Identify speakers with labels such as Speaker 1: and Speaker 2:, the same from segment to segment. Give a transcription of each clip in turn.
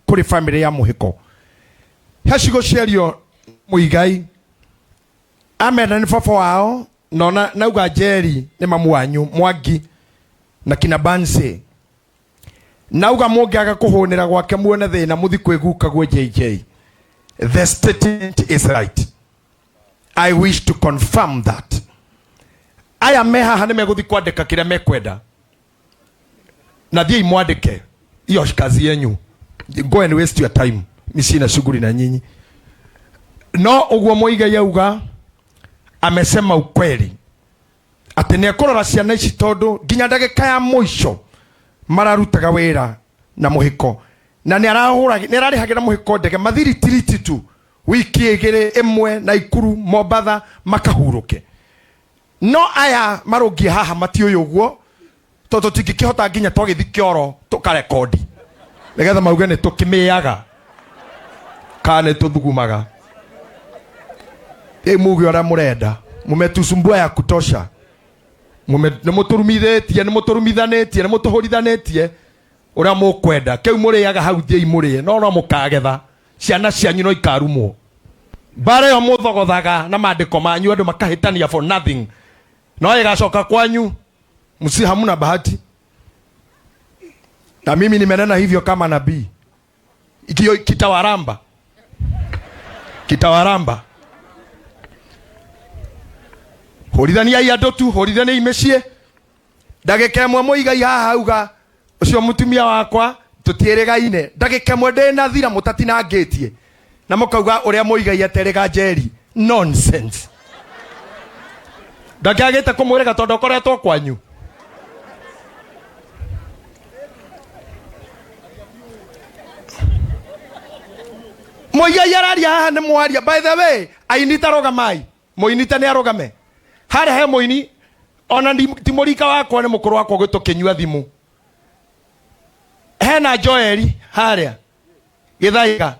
Speaker 1: kuri family ya Muhiko hashigo sherio muigai amena ni fofo wao nona nauga Jerry ni mamu wanyu Mwaki na kina Banse nauga mugiaga kuhonera gwake muone thina muthi kwiguka gwe JJ. The statement is right. I wish to confirm that. Aya meha hane meguthi kwandika kire mekwenda na thie imwandike iyo kazi yenyu. Go and waste your time. Misina shughuli na nyinyi. No uguo moiga yauga amesema ukweli. Atene korora ciana ici tondu nginya ndagika ya muico mararutaga wira na Muhiko. Na ni ararihagira Muhiko ndege mathiri tiriti tu wiki igire imwe na Ikuru Mobatha makahuruke. No aya marogi haha matioyo guo toto tikikihota nginya twagithi kioro tukarekodi nigetha mauge ni tukimiaga kana tuthugumaga mugi ora murenda mumetusumbua ya kutosha muturumithitie muturumithanetie mutuhorithanetie ura mukwenda keu muriaga hau thie imurie no mukagetha ciana cianyu no ikarumwo bare yo muthogothaga na mandiko manyu andu makahitania for nothing no igacoka kwanyu msi hamuna bahati. Na mimi nimenena hivyo kama nabii. Ikio kitawaramba Horithania ya dotu horithania imeshie ndagike mwe muigai haha uga ucio mutumia wakwa tutieregaine ndagike mwe ndena thira mutatinangitie na mukauga uria muigai aterega Jerry. Nonsense. Ndagagite kumwirega tondu koretwo kwanyu. Moya yararia haha ni mwaria. By the way, Aini taroga mai. Moinita ni arogame. Hare he moini ona timurika wakwa ni mukuru wakwa gitukinyua thimu. Hena Joeli haria githaiga.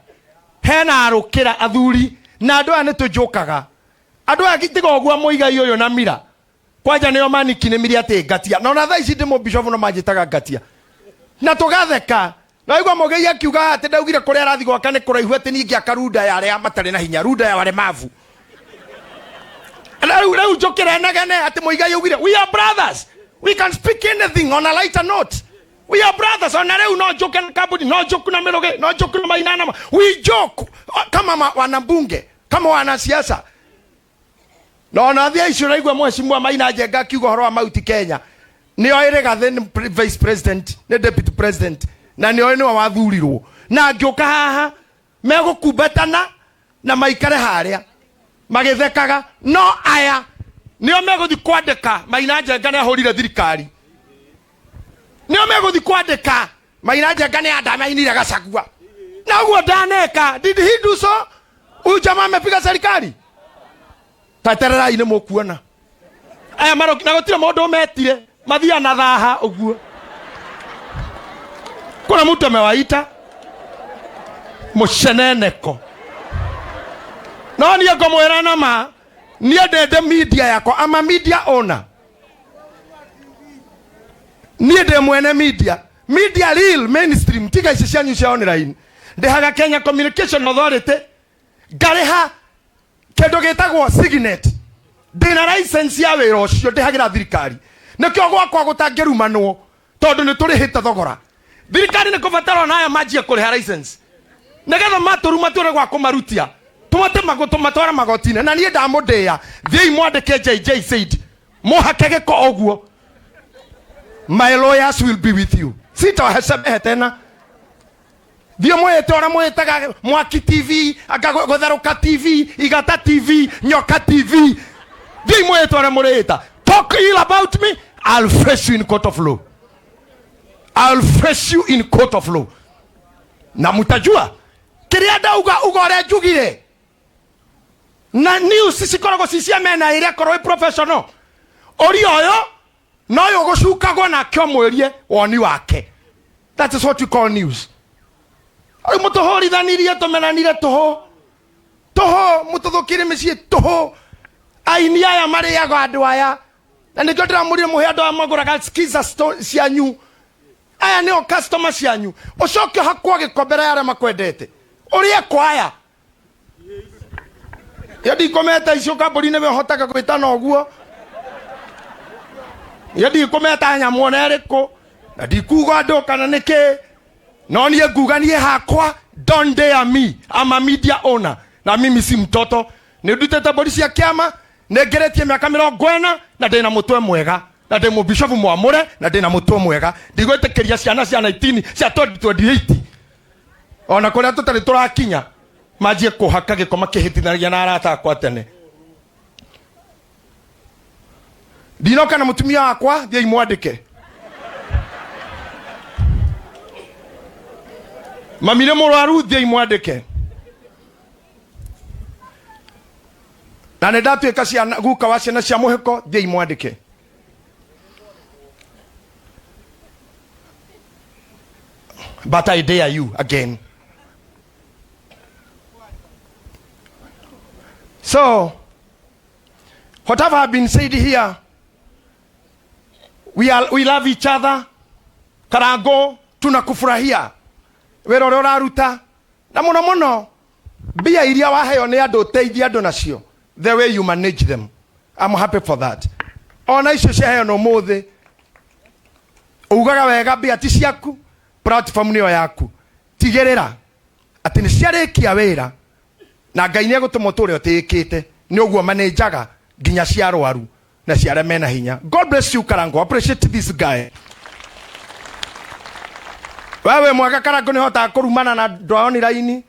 Speaker 1: Hena arukira athuri na andu ane tujukaga. Andu agitiga ogwa muigai uyu na mira. Kwanja niyo manikine miri ate gatia. Na ona thaa ici ndimo bishop no majitaga gatia. Na tugatheka. Na igwa mogei akiuga ati ndaugire kuria arathi Guakana kuraihu ati ningi akaruda ya aria matari na hinya ruda ya wale mavu. Leo jokera nagane ati muigai ugire we are brothers. We can speak anything on a lighter note. We are brothers. On leo no joke na kabudi, no joke na meroge, no joke na mainana. We joke kama wanabunge, kama wanasiasa. No na thia icio raigwa mheshimiwa Maina Njenga kiugo horo wa mauti Kenya. Ni oirega then vice president, ne deputy president. Na ni oine wa wathurirwo. Na ngioka haha megukumbatana na maikare haria. Magithekaga no aya nio meguthi kwandika Maina Njenga ne ahurire thirikari. Nio meguthi kwandika Maina Njenga ne andamainire gacagua. Na uguo ndaneka. Did he do so? Huyu jamaa amepiga serikali. Taterera ine mukuona. Aya maroki na gutire mundu metire mathia na thaha uguo. Kuna mtu amewaita musheneneko. No ni ngomwera na ma ni ndende media yako ama media owner. Ni ndende mwene media real mainstream tiga icicia nyucia online. Ndehaga Kenya Communication Authority gareha kendo gitagwo Signet. Ndina license ya wira ucio ndehagira thirikari. Nikyo gwakwa gutangirumanwo tondu ni turihite thogora. Thirikari ni kubatara nayo maji kuriha license. Negetha maturuma ture gwa kumarutia. Tumate magoto matwara magotine na nie ndamudeya. Thei mwandike JJ said. Muhakege ko oguo. My lawyers will be with you. Sita hesebe tena. Dio mwete ora mwetaga Mwaki TV, Agagotheruka TV, Igata TV, Nyoka TV. Dio mwete ora mweta. Talk ill about me, I'll face you in court of law. I'll face you in court of law. Na mutajua kiria dauga ugore jugire. Na news sisi korogo sisi amena iria koroi professional. Ori oyo no yo gushuka gona kyo mwerie woni wake. That is what you call news. Ai mutohorithanirie tumenanire toho mutothukire micie toho Aini aya mariaga andu aya na nikyo ndiramurire muhe andu amaguraga skiza cianyu aya nio customer cianyu ucoke hakwa gikombera yare makwendete urie kwaya yadi kometa icio kamburi ne hotaga gwita na oguo yadi kometa nyamuona riko na dikuga ndo kana nike no nie nguga nie hakwa don't dare me. I'm a media owner na mimi si mtoto ni ndutete bodi cia kiama negeretie miaka 40 na ndina mutwe mwega na ndimo bishop mwamure na ndina mutwe mwega ndigwetekeria ciana cia 19 cia 2028 ona kuria tutari turakinya majie kuhaka gikoma kihitithanagia na arata akwa tene ndinoka na mutumia wakwa thie imwandike mamire muraru thie imwandike na ne datu ekasia guka wase na cia Muhiko thie imwandike but I dare you again. So whatever have been said here, we love each other. Karango tunakufurahia wero ora ruta na muno bia iria waheo ne ando teithia ando nacio the way you manage them. I'm happy for that. Ona icio cia no mothe ugaga wega bia ti ciaku platform niyo yaku tigerera ati ni ciarekia wira na Ngai ne gutuma tore otikite ni oguo manager ginya cia rwaru na cia mena hinya. God bless you Karango. Appreciate this guy. Wewe mwaka Karango ni hota kurumana na ndwaoni raini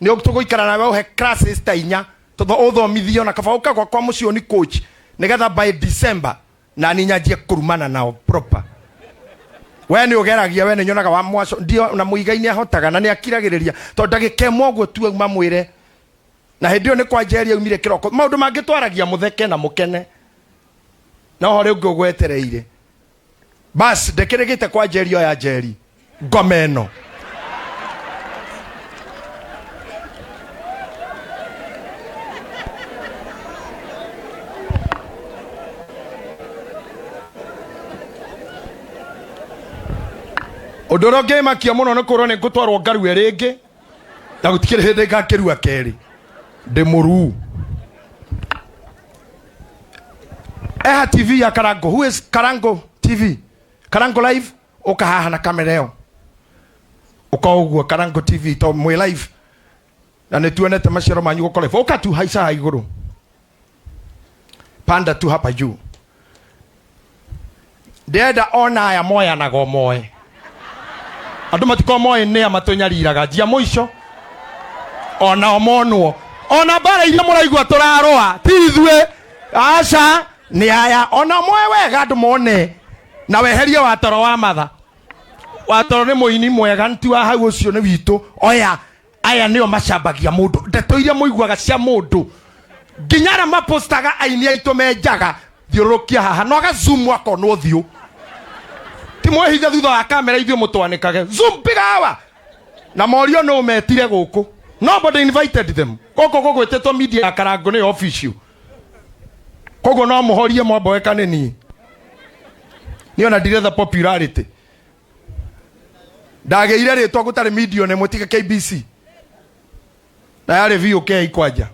Speaker 1: ni tuguikara na wewe classes ta inya todo uthomithio na kabauka kwa mucio ni coach nigetha by December na ninyajie kurumana nao proper. We ni ugeragia we ni nyonaga wa mwaco ndio na muigaini ahotaga na ni akiragiriria to ndagike mogwo tu mamwire na hendio ni kwa Njeri umire kiroko maundu mangitwaragia mutheke na mukene na hore ngogwetereire bas ndekiregite kwa Njeri ya Njeri ngomeno odoroge makia muno ne korone gutwarwo ngaru eringi na gutikire hindi ngakirua keri de muru TV ya Karango. Who is Karango TV? Karango live ukahaha na kamera yo ukaugwa Karango TV to mwe live na netuonete mashiro manyu uko live ukatu haisa iguru panda tu hapa juu ndenda ona ya moya na gomoe andu matiko moe ne amatonyariraga njia muico ona omonwo ona bara iria muraigwa turaroa tithwe aca ni aya ona moe wega andu mone na weheria watoro wa matha watoro ni muini mwega ntu wa hau ucio ni witu oya aya nio macambagia mundu ndeto iria muiguaga cia mundu nginyara mapostaga aini aitu menjaga thiurukia haha no ga zoom akonwo thiu timwehitha thutha wa kamera ithio mutwanikage zoom piga hawa na morio no metire guku nobody invited them koko gwetetwo media ya Karango ni official kogo no muhorie mwaboweka nini niona diretha popularity ndageire ritwa gutari media ne mutige KBC na yare VOK ikwaja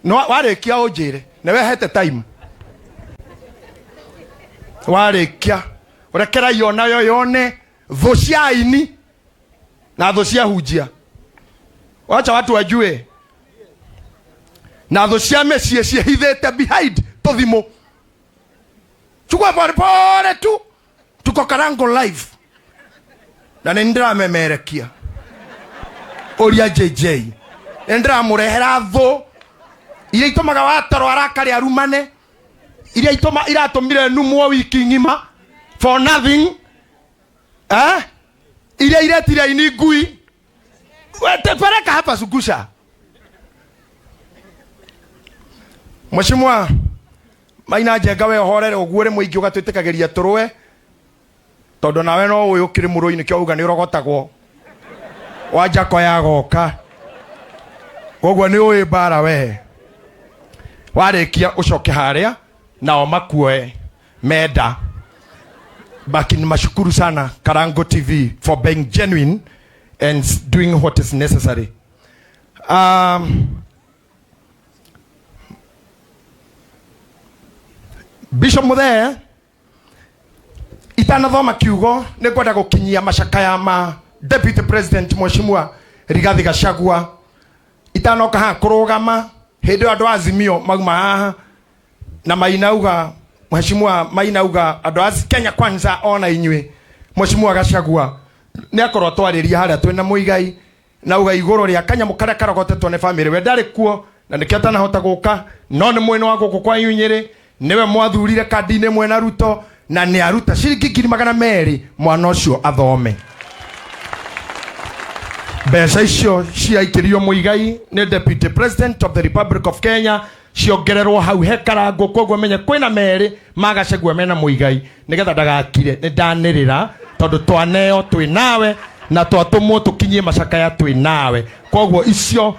Speaker 1: no warekia ujire ne wehete time warekia urekera yona yoyone tho cia Aini na tho cia Ahunjia wacha watu wajue na tho cia mesie ciehithete behind tothimo chukua pole tu tuko Karango live na nindra memerekia oria JJ nindra murehera tho ile itomaga wataro arakari arumane ile itoma iratomire numwo wiki ngima for nothing ile tira ini gui wete pereka hapa sugusha Mheshimiwa Maina Njenga we horere ogure muingi ugatwitikageria turwe tondu nawe no uyu kiri muruini kyo uga ni urogotagwo wanja ko yagoka kogwo ni uyi bara we warekia ucoke haria nao makuoe menda Baki nimashukuru sana Karango TV for being genuine and doing what is necessary. Bishop Muthee itanathoma kiugo ni kwenda gukinyia macakaya ma Deputy President Mheshimiwa Rigathi Gachagua itanoka ha kurugama hindi andu azimio mauma haha na mainauga Mheshimiwa mainauga andu az Kenya kwanza ona inywe Mheshimiwa Gachagua ni akorwo twariria haria twina muigai na uga iguru ria kanyamu karia karogotetwo ni family we ndari kuo na niketa nahota guka no ni mwene wa guku kwa Inyiri niwe mwathurire kadi-ini mwena Ruto na ni aruta ciringi 200 mwana ucio athome mbeca icio ciaikirio muigai ni Deputy President of the Republic of Kenya ciongererwo hau hekarango koguo menye kwina meri Magachagua mena muigai nigetha ndagakire ni ndanirira tondu twaneo twi nawe na twatumwo tukinyie macakaya twi nawe koguo icio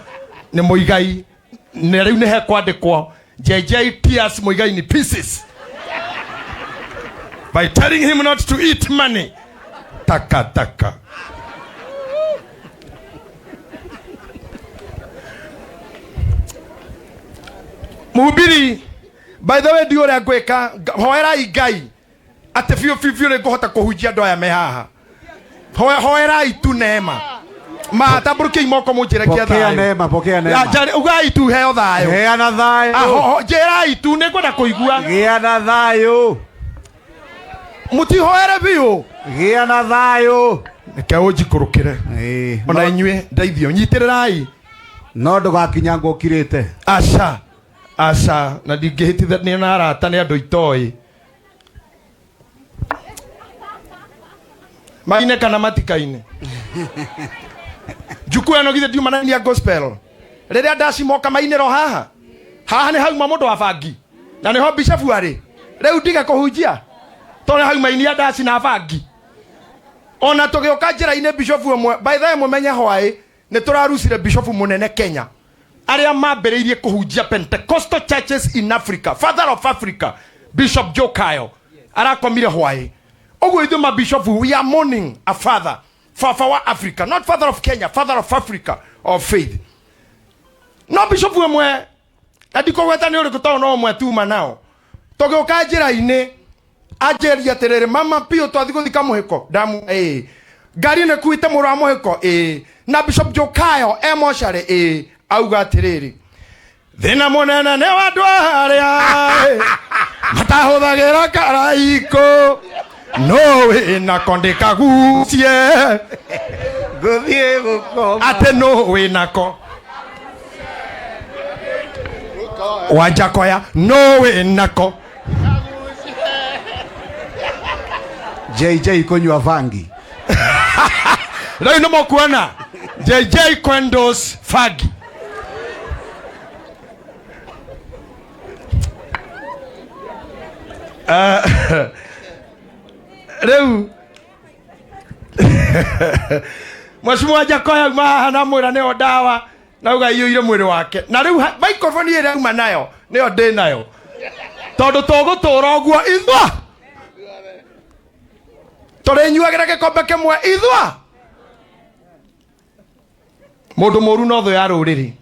Speaker 1: ni muigai ni riu ni hekwandikwo JJ tears muigai in pieces by telling him not to eat money. Taka. Mubiri, by the way, diore agweka, hoera igai, ate fio le kohota kuhujia doya mehaha. Hoera itu neema. Ma taburuki imoko mujire kia thayo.
Speaker 2: Pokea neema.
Speaker 1: Ya ugai tu heo thayo.
Speaker 2: Hea na thayo.
Speaker 1: Jera itu ne kwenda kuigua.
Speaker 2: Gea na thayo.
Speaker 1: Muti hoera biu.
Speaker 2: Gea na thayo.
Speaker 1: Ke ojikurukire. Ona inywe ndaithio nyitirirai.
Speaker 2: No ndugakinya ngukirite.
Speaker 1: Asha na ndingihitithania na arata ni andu itoi. Maine kana Mathiko-Ini. Juku ano githe diuma na gospel. Riria ndaci moka mainiro haha. Haha ni hauma mundu wa bangi. Na ni ho bishop ari. Riu ndiga kuhunjia. Tone hauma ini ndaci na bangi. Ona tugioka njira-ini bishop umwe. By the way mumenye hwai ni turarucire bishop munene Kenya. Aria mamberirie kuhunjia Pentecostal churches in Africa. Father of Africa, Bishop Joe Kyle. Arakomire hwai. Ogo ithu ma bishop, we are mourning a father for our Africa, not father of Kenya, father of Africa of faith. No bishop umwe adiko weta ni uriku tawo no mwe tuma nao. Tugioka njira-ini ajeria terere mama pio twathi guthika Muhiko damu ngari ne kuite muru wa Muhiko na Bishop Joe Kyle emoshare auga atiriri thina munene ne wandu haria matahuthagira karaiko no wina kondika gucie
Speaker 2: Guthie gukoma
Speaker 1: ate no winako Wanjakoya no winako
Speaker 2: JJ kunywa vangi.
Speaker 1: Leo no mokuona JJ kwendos fagi. Leo Mheshimiwa Jakoya mahana mwira neo dawa na uga iyo ile mwiri wake. Na leo microphone ile uma nayo neo de nayo. Tondu togutura oguo ithwa. Tore nyuagera gikombe kimwe ithwa. Mundu moru no tho ya ruriri.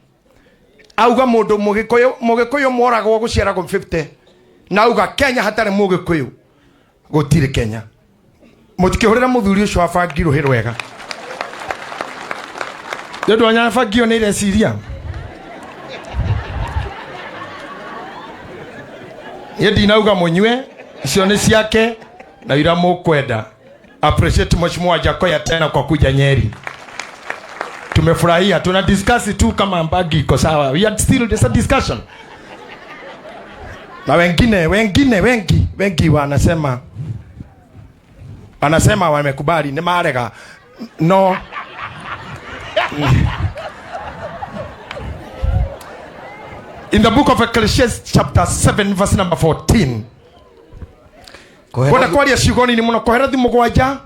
Speaker 1: Auga mundu mugikuyu moragwo guciara go 50. Na auga Kenya hatari mugikuyu. Gutire Kenya. Mutikihurira muthuri ucio abangi ruhi rwega. Ndu anya abangio ni ile Syria. Yedi nauga munywe icio ni ciake na ira mukwenda. Appreciate Mheshimiwa Jakoya tena kwa kuja Nyeri. Tumefurahia, tuna discuss tu kama mbagi iko sawa. We are still there's a discussion. Na wengi wanasema wamekubali ni marega. No. In the book of Ecclesiastes chapter 7 verse number 14. Kwa kwaria ciugoni ni muno kohera thimu gwanja